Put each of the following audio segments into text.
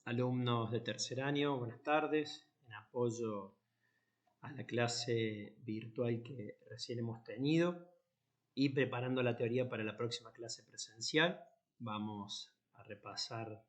Alumnos de tercer año, buenas tardes. En apoyo a la clase virtual que recién hemos tenido y preparando la teoría para la próxima clase presencial, vamos a repasar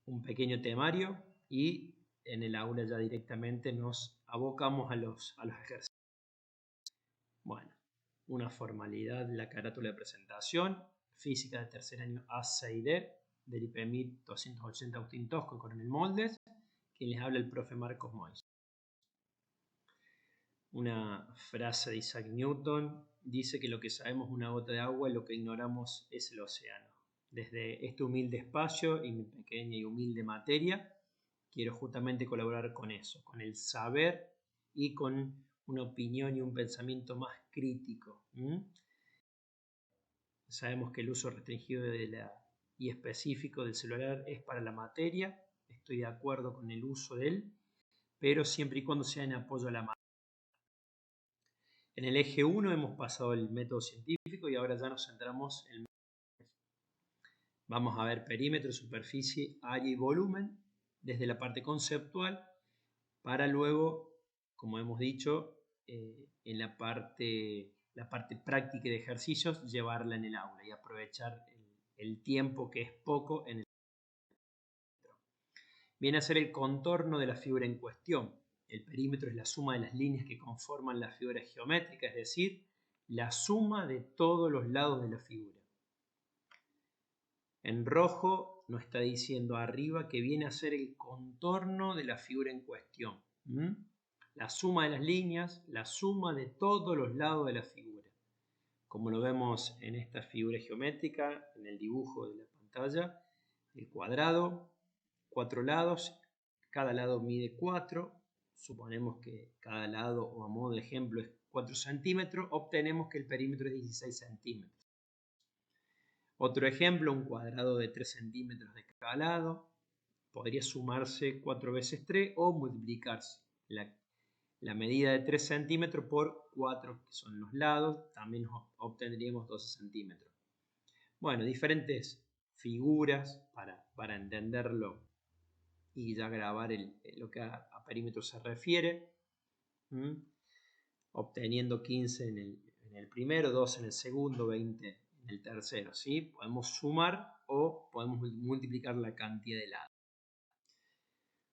un pequeño temario y en el aula ya directamente nos abocamos a los ejercicios. Bueno, una formalidad, la carátula de presentación, física de tercer año A6D, del IPMIT 280 Agustín Tosco y Coronel Moldes, quien les habla el profe Marcos Mois. Una frase de Isaac Newton dice que lo que sabemos es una gota de agua y lo que ignoramos es el océano. Desde este humilde espacio y mi pequeña y humilde materia, quiero justamente colaborar con eso, con el saber y con una opinión y un pensamiento más crítico. Sabemos que el uso restringido y específico del celular es para la materia, estoy de acuerdo con el uso de él, pero siempre y cuando sea en apoyo a la materia. En el eje 1 hemos pasado el método científico y ahora ya nos centramos en el método. Vamos a ver perímetro, superficie, área y volumen desde la parte conceptual para luego, como hemos dicho, en la parte práctica de ejercicios, llevarla en el aula y aprovechar el tiempo que es poco en el perímetro. Viene a ser el contorno de la figura en cuestión. El perímetro es la suma de las líneas que conforman la figura geométrica, es decir, la suma de todos los lados de la figura. En rojo nos está diciendo arriba que viene a ser el contorno de la figura en cuestión. La suma de las líneas, la suma de todos los lados de la figura. Como lo vemos en esta figura geométrica, en el dibujo de la pantalla, el cuadrado, 4 lados, cada lado mide 4, suponemos que cada lado, o a modo de ejemplo, es 4 centímetros, obtenemos que el perímetro es 16 centímetros. Otro ejemplo, un cuadrado de 3 centímetros de cada lado, podría sumarse 4 veces 3 o multiplicarse la medida de 3 centímetros por 4, que son los lados, también obtendríamos 12 centímetros. Bueno, diferentes figuras para entenderlo y ya grabar lo que a perímetro se refiere. Obteniendo 15 en el primero, 12 en el segundo, 20 en el tercero. ¿Sí? Podemos sumar o podemos multiplicar la cantidad de lados.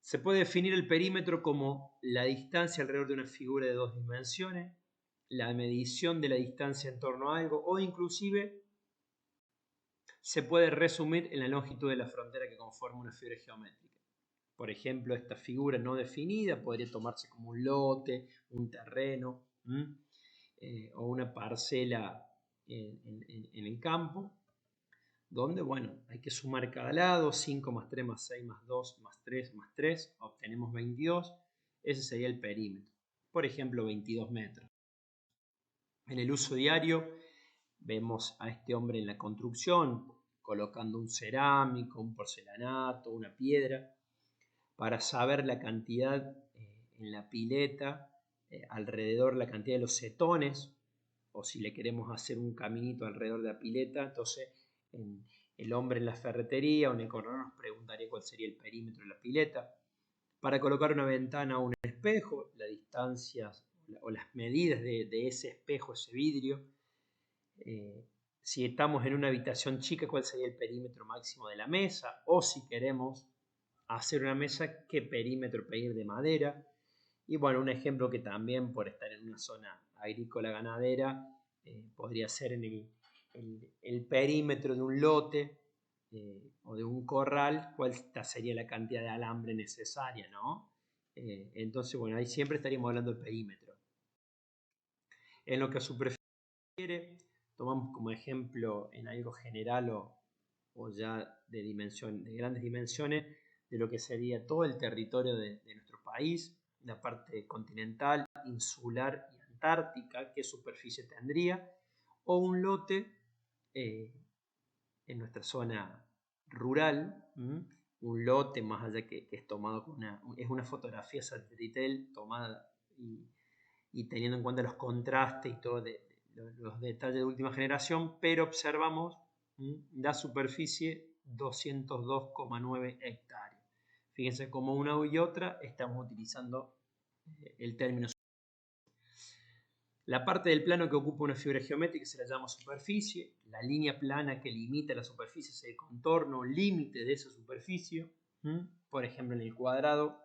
Se puede definir el perímetro como la distancia alrededor de una figura de 2 dimensiones, la medición de la distancia en torno a algo, o inclusive se puede resumir en la longitud de la frontera que conforma una figura geométrica. Por ejemplo, esta figura no definida podría tomarse como un lote, un terreno, o una parcela en el campo, donde, bueno, hay que sumar cada lado, 5 más 3 más 6 más 2 más 3 más 3, obtenemos 22, ese sería el perímetro, por ejemplo 22 metros. En el uso diario vemos a este hombre en la construcción, colocando un cerámico, un porcelanato, una piedra, para saber la cantidad en la pileta, alrededor la cantidad de los cetones, o si le queremos hacer un caminito alrededor de la pileta, entonces el hombre en la ferretería o en el corredor nos preguntaría cuál sería el perímetro de la pileta. Para colocar una ventana o un espejo, las distancias o las medidas de ese espejo, ese vidrio. Si estamos en una habitación chica, cuál sería el perímetro máximo de la mesa, o si queremos hacer una mesa, qué perímetro pedir de madera. Y bueno, un ejemplo que también por estar en una zona agrícola ganadera podría ser en el perímetro de un lote o de un corral, cuál sería la cantidad de alambre necesaria, ¿no? Entonces, bueno, ahí siempre estaríamos hablando del perímetro. En lo que a superficie refiere, tomamos como ejemplo en algo general o ya de grandes dimensiones, de lo que sería todo el territorio de nuestro país, la parte continental, insular y antártica, qué superficie tendría, o un lote en nuestra zona rural, un lote más allá que es tomado con es una fotografía satelital tomada y teniendo en cuenta los contrastes y todo los detalles de última generación, pero observamos la superficie 202,9 hectáreas. Fíjense cómo una y otra estamos utilizando el término. La parte del plano que ocupa una figura geométrica se la llama superficie. La línea plana que limita la superficie es el contorno límite de esa superficie. Por ejemplo, en el cuadrado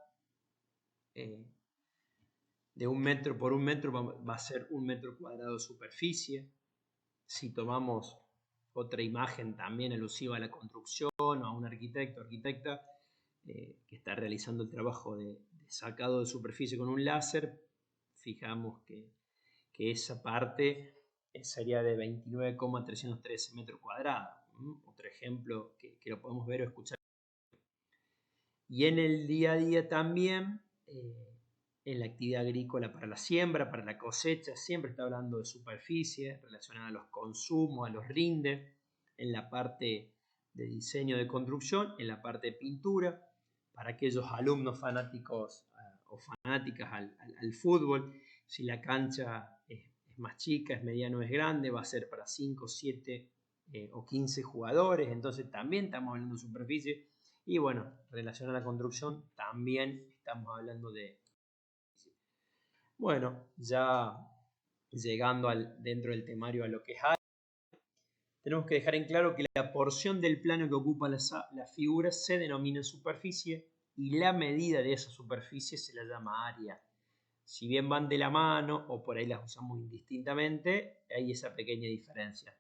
de 1 metro por 1 metro va a ser 1 metro cuadrado de superficie. Si tomamos otra imagen también alusiva a la construcción o a un arquitecto o arquitecta que está realizando el trabajo de sacado de superficie con un láser, fijamos que esa parte sería de 29,313 metros cuadrados. Otro ejemplo que lo podemos ver o escuchar. Y en el día a día también, en la actividad agrícola para la siembra, para la cosecha, siempre está hablando de superficie relacionada a los consumos, a los rindes, en la parte de diseño de construcción, en la parte de pintura, para aquellos alumnos fanáticos o fanáticas al fútbol, si la cancha es más chica, es mediana o es grande, va a ser para 5, 7 o 15 jugadores, entonces también estamos hablando de superficie. Y bueno, relacionado a la construcción, también estamos hablando de... Bueno, ya llegando dentro del temario a lo que es área, tenemos que dejar en claro que la porción del plano que ocupa la figura se denomina superficie y la medida de esa superficie se la llama área. Si bien van de la mano o por ahí las usamos indistintamente, hay esa pequeña diferencia.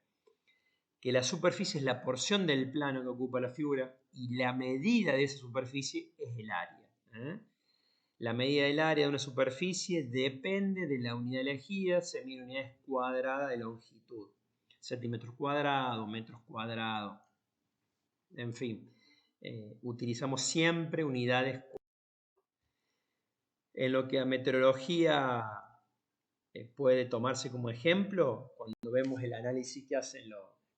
Que la superficie es la porción del plano que ocupa la figura y la medida de esa superficie es el área. La medida del área de una superficie depende de la unidad elegida, se mide unidades cuadradas de longitud, centímetros cuadrados, metros cuadrados, en fin, utilizamos siempre unidades cuadradas. En lo que a meteorología puede tomarse como ejemplo, cuando vemos el análisis que hacen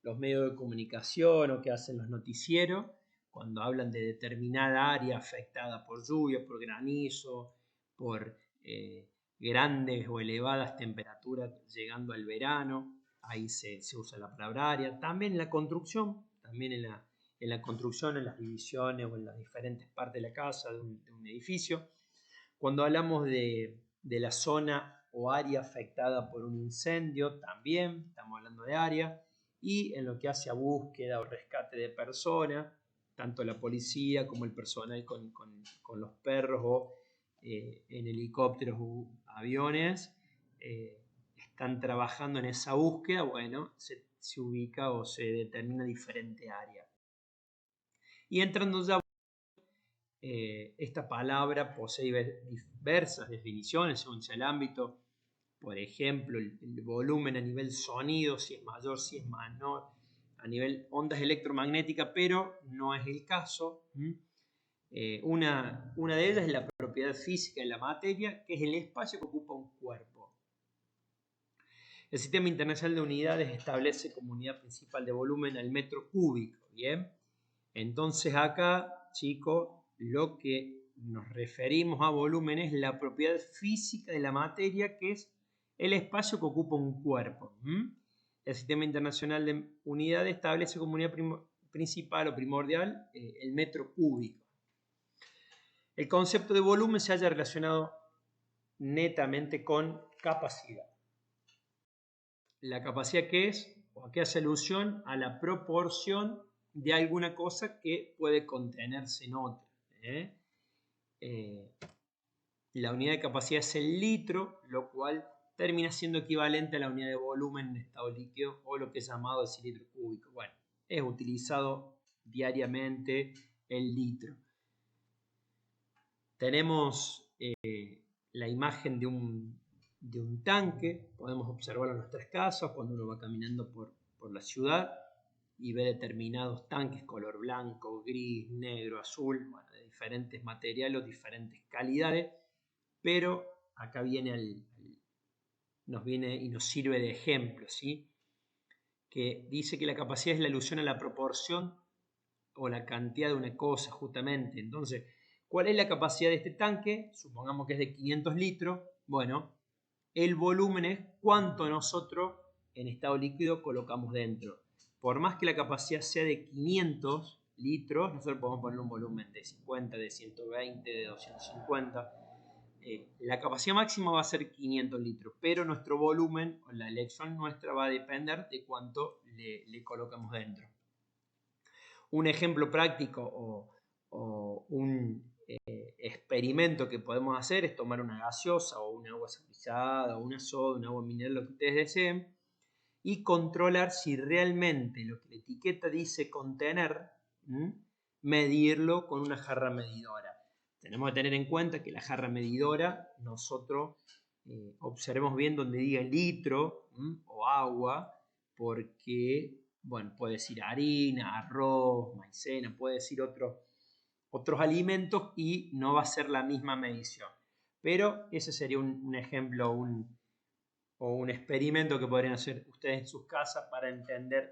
los medios de comunicación o que hacen los noticieros, cuando hablan de determinada área afectada por lluvia, por granizo, por grandes o elevadas temperaturas llegando al verano, ahí se usa la palabra área. También en la construcción, también en la construcción, en las divisiones o en las diferentes partes de la casa, de un edificio. Cuando hablamos de la zona o área afectada por un incendio, también estamos hablando de área. Y en lo que hace a búsqueda o rescate de personas, tanto la policía como el personal con los perros o en helicópteros u aviones, están trabajando en esa búsqueda, bueno, se ubica o se determina diferente área. Y entrando ya, esta palabra posee diversas definiciones según sea el ámbito. Por ejemplo, el volumen a nivel sonido, si es mayor, si es menor, a nivel ondas electromagnéticas, pero no es el caso. Una de ellas es la propiedad física de la materia, que es el espacio que ocupa un cuerpo. El Sistema Internacional de Unidades establece como unidad principal de volumen al metro cúbico. ¿Bien? Entonces acá, chicos, lo que nos referimos a volumen es la propiedad física de la materia, que es el espacio que ocupa un cuerpo. El Sistema Internacional de Unidades establece como unidad principal o primordial el metro cúbico. El concepto de volumen se halla relacionado netamente con capacidad. La capacidad, ¿qué es? ¿O a qué hace alusión? A la proporción de alguna cosa que puede contenerse en otra. La unidad de capacidad es el litro, lo cual termina siendo equivalente a la unidad de volumen en estado líquido o lo que es llamado decilitro cúbico. Bueno, es utilizado diariamente el litro. Tenemos la imagen de un tanque, podemos observarlo en nuestras casas cuando uno va caminando por la ciudad y ve determinados tanques color blanco, gris, negro, azul, bueno, de diferentes materiales o diferentes calidades, pero acá nos viene y nos sirve de ejemplo, ¿sí? Que dice que la capacidad es la alusión a la proporción o la cantidad de una cosa, justamente. Entonces, ¿cuál es la capacidad de este tanque? Supongamos que es de 500 litros. Bueno, el volumen es cuánto nosotros en estado líquido colocamos dentro. Por más que la capacidad sea de 500 litros, nosotros podemos poner un volumen de 50, de 120, de 250. La capacidad máxima va a ser 500 litros, pero nuestro volumen o la elección nuestra va a depender de cuánto le colocamos dentro. Un ejemplo práctico o un experimento que podemos hacer es tomar una gaseosa o un agua saborizada o una soda, un agua mineral, lo que ustedes deseen, y controlar si realmente lo que la etiqueta dice contener, medirlo con una jarra medidora. Tenemos que tener en cuenta que la jarra medidora, nosotros observemos bien donde diga litro o agua, porque bueno, puede decir harina, arroz, maicena, puede decir otros alimentos y no va a ser la misma medición. Pero ese sería un ejemplo o un experimento que podrían hacer ustedes en sus casas para entender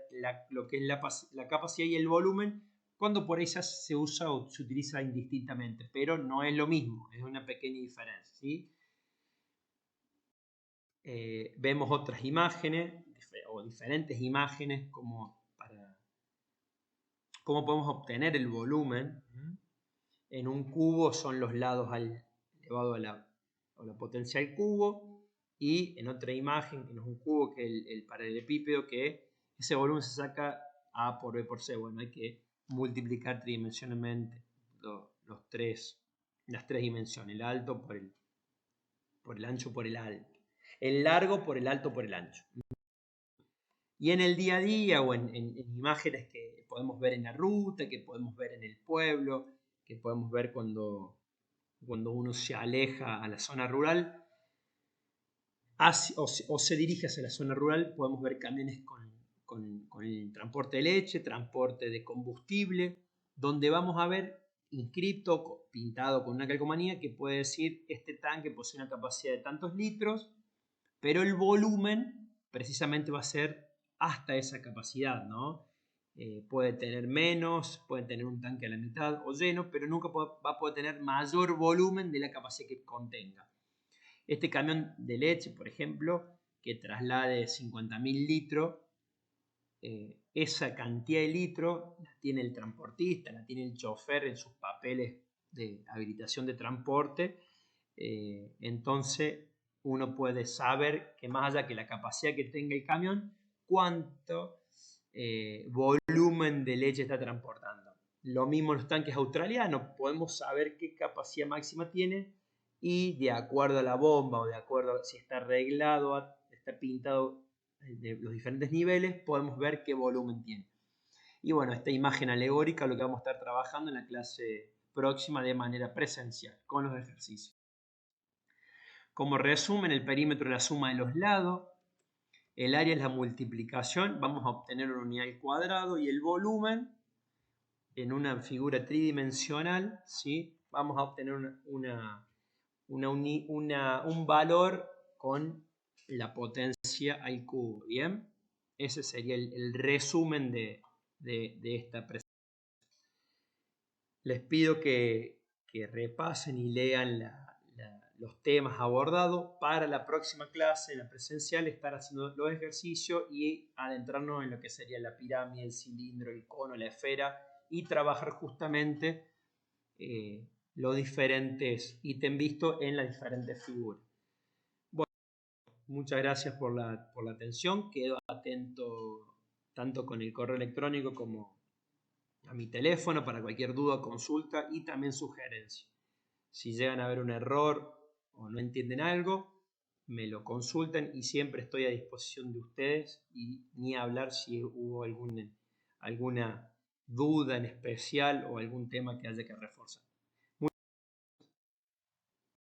lo que es la capacidad y el volumen, cuando por ella se usa o se utiliza indistintamente, pero no es lo mismo, es una pequeña diferencia, ¿sí? Vemos otras imágenes o diferentes imágenes como para cómo podemos obtener el volumen. En un cubo son los lados elevado a la potencia al cubo, y en otra imagen, que no es un cubo, que es el paralelepípedo, que ese volumen se saca A por B por C. Bueno, hay que multiplicar tridimensionalmente las tres dimensiones, el alto por el ancho por el alto, el largo por el alto por el ancho. Y en el día a día o en imágenes que podemos ver en la ruta, que podemos ver en el pueblo, que podemos ver cuando uno se aleja a la zona rural o se dirige hacia la zona rural, podemos ver camiones con el transporte de leche, transporte de combustible, donde vamos a ver inscripto, pintado con una calcomanía que puede decir este tanque posee una capacidad de tantos litros, pero el volumen precisamente va a ser hasta esa capacidad, ¿no? Puede tener menos, puede tener un tanque a la mitad o lleno, pero nunca va a poder tener mayor volumen de la capacidad que contenga. Este camión de leche, por ejemplo, que traslade 50.000 litros, esa cantidad de litros la tiene el transportista, la tiene el chofer en sus papeles de habilitación de transporte. Entonces uno puede saber que más allá que la capacidad que tenga el camión, cuánto volumen de leche está transportando. Lo mismo en los tanques australianos, podemos saber qué capacidad máxima tiene, y de acuerdo a la bomba o de acuerdo a si está arreglado, está pintado de los diferentes niveles, podemos ver qué volumen tiene. Y bueno, esta imagen alegórica es lo que vamos a estar trabajando en la clase próxima de manera presencial con los ejercicios. Como resumen, el perímetro es la suma de los lados, el área es la multiplicación, vamos a obtener una unidad al cuadrado, y el volumen en una figura tridimensional, ¿sí? Vamos a obtener un valor con la potencia al cubo. ¿Bien? Ese sería el resumen de esta presentación. Les pido que repasen y lean los temas abordados para la próxima clase, en la presencial, estar haciendo los ejercicios y adentrarnos en lo que sería la pirámide, el cilindro, el cono, la esfera, y trabajar justamente los diferentes ítems vistos en las diferentes figuras. Bueno, muchas gracias por la atención. Quedo atento tanto con el correo electrónico como a mi teléfono para cualquier duda, consulta y también sugerencia. Si llegan a ver un error o no entienden algo, me lo consultan y siempre estoy a disposición de ustedes, y ni hablar si hubo alguna duda en especial o algún tema que haya que reforzar.